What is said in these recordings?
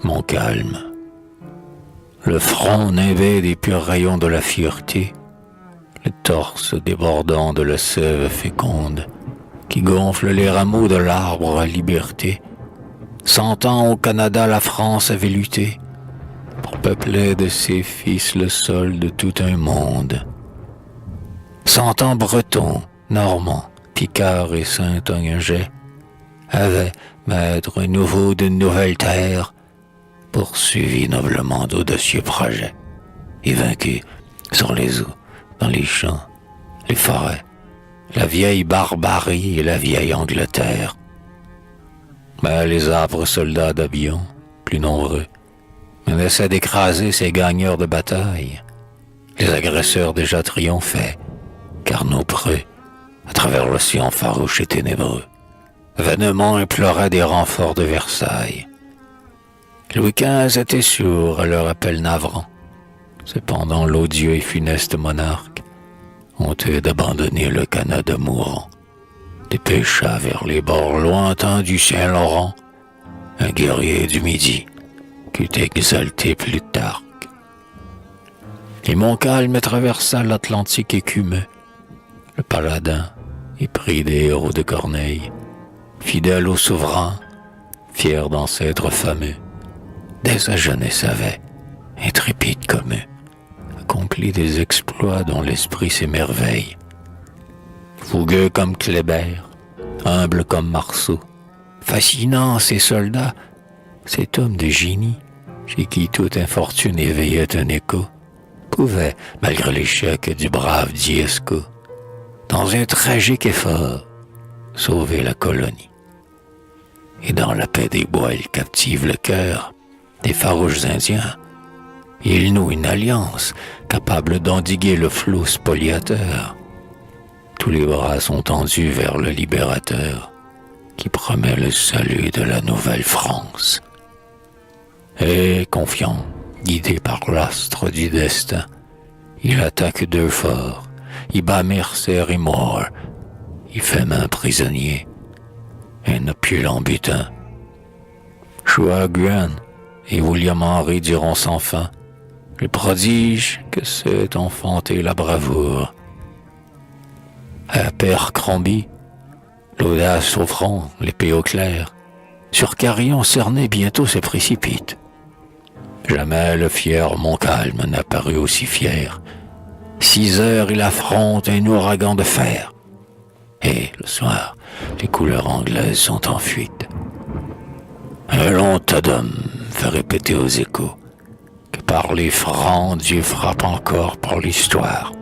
Mon calme. Le front nimbé des purs rayons de la fierté, le torse débordant de la sève féconde, qui gonfle les rameaux de l'arbre à liberté. 100 ans au Canada, la France avait lutté pour peupler de ses fils le sol de tout un monde. 100 ans bretons, normands, picards et saint-ongenais avaient, maîtres nouveaux d'une nouvelle terre, poursuivi noblement d'audacieux projets et vaincu sur les eaux, dans les champs, les forêts, la vieille barbarie et la vieille Angleterre. Mais les âpres soldats d'Abion, plus nombreux, menaçaient d'écraser ces gagneurs de bataille. Les agresseurs déjà triomphaient, car nos preux, à travers l'océan farouche et ténébreux, vainement imploraient des renforts de Versailles. Louis XV était sourd à leur appel navrant. Cependant l'odieux et funeste monarque, honteux d'abandonner le Canada mourant, dépêcha vers les bords lointains du Saint-Laurent un guerrier du Midi qu'eût exalté Plutarque. Et Montcalm traversa l'Atlantique écumeux, le paladin, épris des héros de Corneille, fidèle au souverain, fier d'ancêtres fameux, dès sa jeunesse avait, intrépide comme eux, accompli des exploits dont l'esprit s'émerveille. Fougueux comme Kléber, humble comme Marceau, fascinant ses soldats, cet homme de génie, chez qui toute infortune éveillait un écho, pouvait, malgré l'échec du brave Diesco, dans un tragique effort, sauver la colonie. Et dans la paix des bois, il captive le cœur des farouches Indiens. Il noue une alliance capable d'endiguer le flot spoliateur. Tous les bras sont tendus vers le libérateur qui promet le salut de la Nouvelle-France. Et, confiant, guidé par l'astre du destin, il attaque deux forts, il bat Mercer et Moore, il fait main prisonnier, un opulent butin. Chouaguan et William Henry diront sans fin le prodige que c'est enfanter la bravoure. À Père Crombie, l'audace au front, l'épée au clair, sur Carillon cerné bientôt se précipite. Jamais le fier Montcalm n'a paru aussi fier. 6 heures il affronte un ouragan de fer. Et, le soir, les couleurs anglaises sont en fuite. Un long tadum fait répéter aux échos que par les francs, Dieu frappe encore par l'histoire.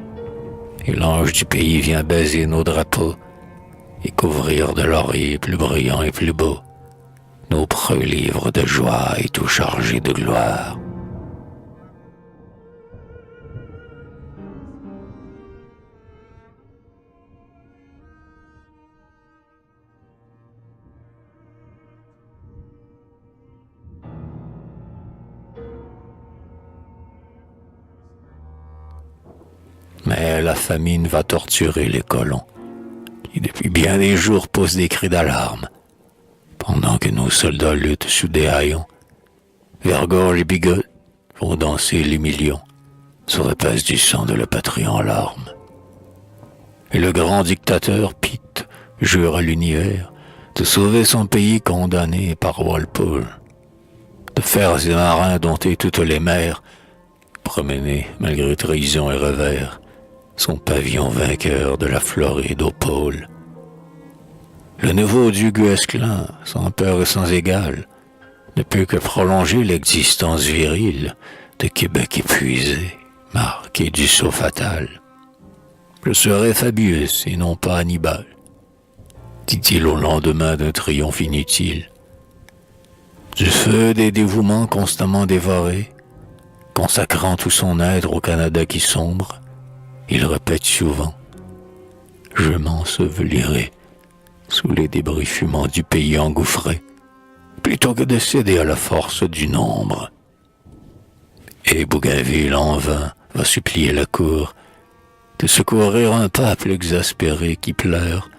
Et l'ange du pays vient baiser nos drapeaux et couvrir de lauriers plus brillants et plus beaux nos preux livres de joie et tout chargés de gloire. Mais la famine va torturer les colons, qui depuis bien des jours poussent des cris d'alarme, pendant que nos soldats luttent sous des haillons. Vergor et Bigot font danser les millions sur la place du sang de la patrie en larmes. Et le grand dictateur Pitt jure à l'univers de sauver son pays condamné par Walpole, de faire ses marins dompter toutes les mers, promener malgré trahison et revers son pavillon vainqueur de la Floride au pôle. Le nouveau du Guesclin, sans peur et sans égal, ne peut que prolonger l'existence virile de Québec épuisé, marqué du sceau fatal. Je serai Fabius et non pas Hannibal, dit-il au lendemain d'un triomphe inutile. Du feu des dévouements constamment dévorés, consacrant tout son être au Canada qui sombre, il répète souvent « Je m'ensevelirai sous les débris fumants du pays engouffré, plutôt que de céder à la force du nombre. » Et Bougainville en vain va supplier la cour de secourir un peuple exaspéré qui pleure,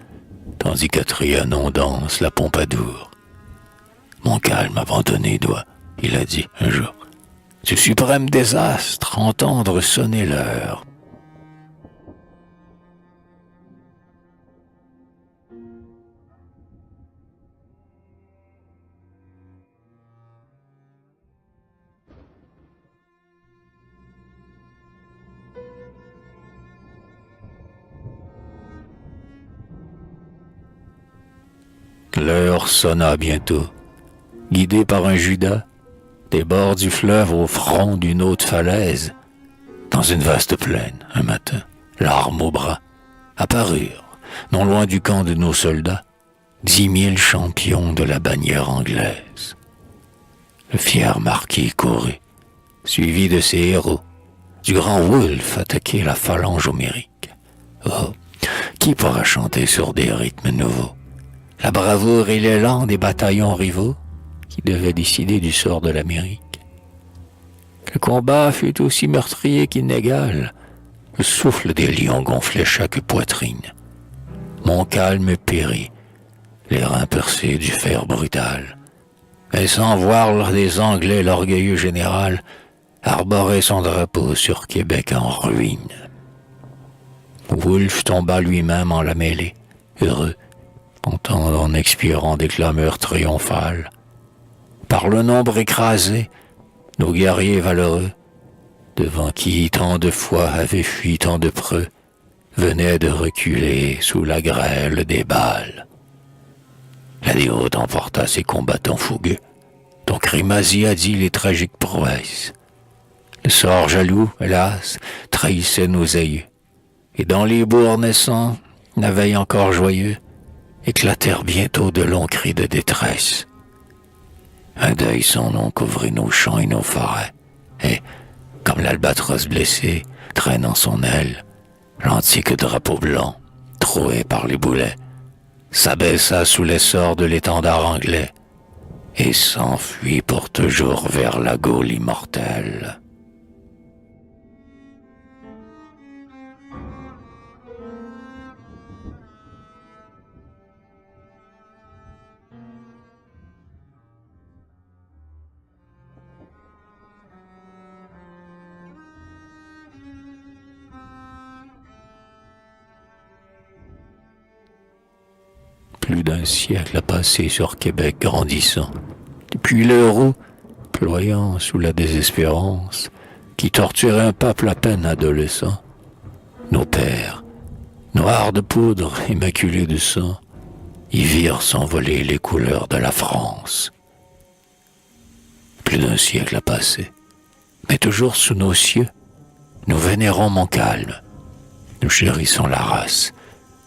tandis qu'à Trianon danse la Pompadour. Montcalm abandonné doit, il a dit un jour, du suprême désastre, entendre sonner l'heure. L'heure sonna bientôt, guidé par un Judas, des bords du fleuve au front d'une haute falaise, dans une vaste plaine, un matin, l'arme au bras, apparurent, non loin du camp de nos soldats, 10 000 champions de la bannière anglaise. Le fier marquis courut, suivi de ses héros, du grand Wolfe attaquer la phalange homérique. Oh, qui pourra chanter sur des rythmes nouveaux la bravoure et l'élan des bataillons rivaux qui devaient décider du sort de l'Amérique? Le combat fut aussi meurtrier qu'inégal. Le souffle des lions gonflait chaque poitrine. Montcalm périt, les reins percés du fer brutal. Mais sans voir des Anglais, l'orgueilleux général arborait son drapeau sur Québec en ruine. Wolfe tomba lui-même en la mêlée, heureux, entendre en expirant des clameurs triomphales. Par le nombre écrasé, nos guerriers valeureux, devant qui tant de fois avaient fui tant de preux, venaient de reculer sous la grêle des balles. La déroute emporta ses combattants fougueux, dont Crémazie a dit les tragiques prouesses. Le sort jaloux, hélas, trahissait nos aïeux, et dans les bourgs naissants, la veille encore joyeux, éclatèrent bientôt de longs cris de détresse. Un deuil sans nom couvrit nos champs et nos forêts, et, comme l'albatros blessé, traînant son aile, l'antique drapeau blanc, troué par les boulets, s'abaissa sous l'essor de l'étendard anglais, et s'enfuit pour toujours vers la Gaule immortelle. Plus d'un siècle a passé sur Québec grandissant, depuis l'Euro, ployant sous la désespérance, qui torturait un peuple à peine adolescent. Nos pères, noirs de poudre, immaculés de sang, y virent s'envoler les couleurs de la France. Plus d'un siècle a passé, mais toujours sous nos cieux, nous vénérons Montcalm, nous chérissons la race,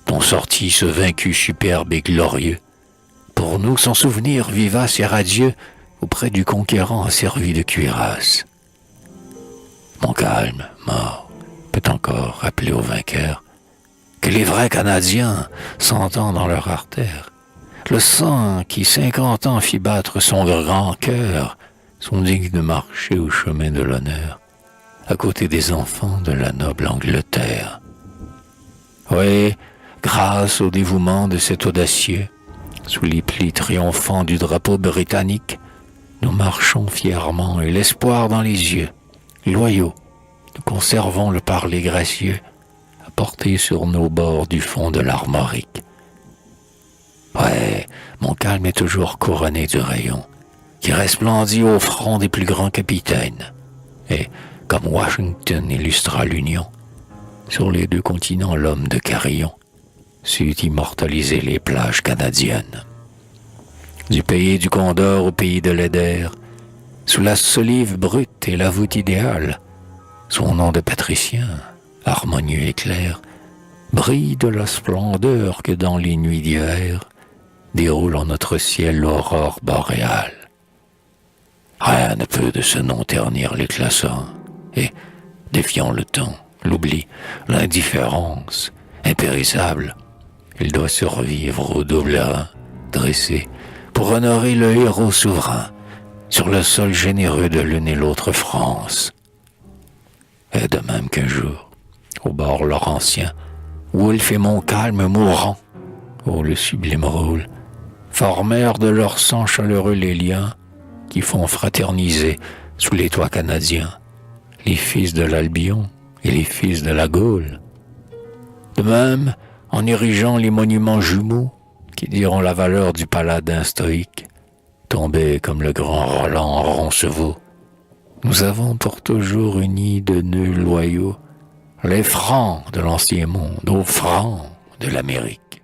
dont sortit ce vaincu superbe et glorieux, pour nous son souvenir vivace et radieux auprès du conquérant asservi de cuirasse. Montcalm, mort, peut encore rappeler aux vainqueurs que les vrais Canadiens s'entendent dans leur artère. Le sang qui 50 ans fit battre son grand cœur sont dignes de marcher au chemin de l'honneur, à côté des enfants de la noble Angleterre. Oui, grâce au dévouement de cet audacieux, sous les plis triomphants du drapeau britannique, nous marchons fièrement et l'espoir dans les yeux. Loyaux, nous conservons le parler gracieux, apporté sur nos bords du fond de l'Armorique. Ouais, Montcalm est toujours couronné du rayon, qui resplendit au front des plus grands capitaines. Et, comme Washington illustra l'Union, sur les 2 continents l'homme de Carillon sut immortaliser les plages canadiennes. Du pays du Condor au pays de l'Eider, sous la solive brute et la voûte idéale, son nom de patricien, harmonieux et clair, brille de la splendeur que dans les nuits d'hiver déroule en notre ciel l'aurore boréale. Rien ne peut de ce nom ternir l'éclat sang, et, défiant le temps, l'oubli, l'indifférence, impérissable, il doit survivre au double rang, dressé, pour honorer le héros souverain, sur le sol généreux de l'une et l'autre France. Et de même qu'un jour, au bord laurentien, Wolfe et Montcalm mourant, oh le sublime rôle, formèrent de leur sang chaleureux les liens qui font fraterniser sous les toits canadiens les fils de l'Albion et les fils de la Gaule. De même, en érigeant les monuments jumeaux qui diront la valeur du paladin stoïque, tombé comme le grand Roland en Roncevaux, nous avons pour toujours unis de nœuds loyaux les Francs de l'Ancien Monde aux Francs de l'Amérique.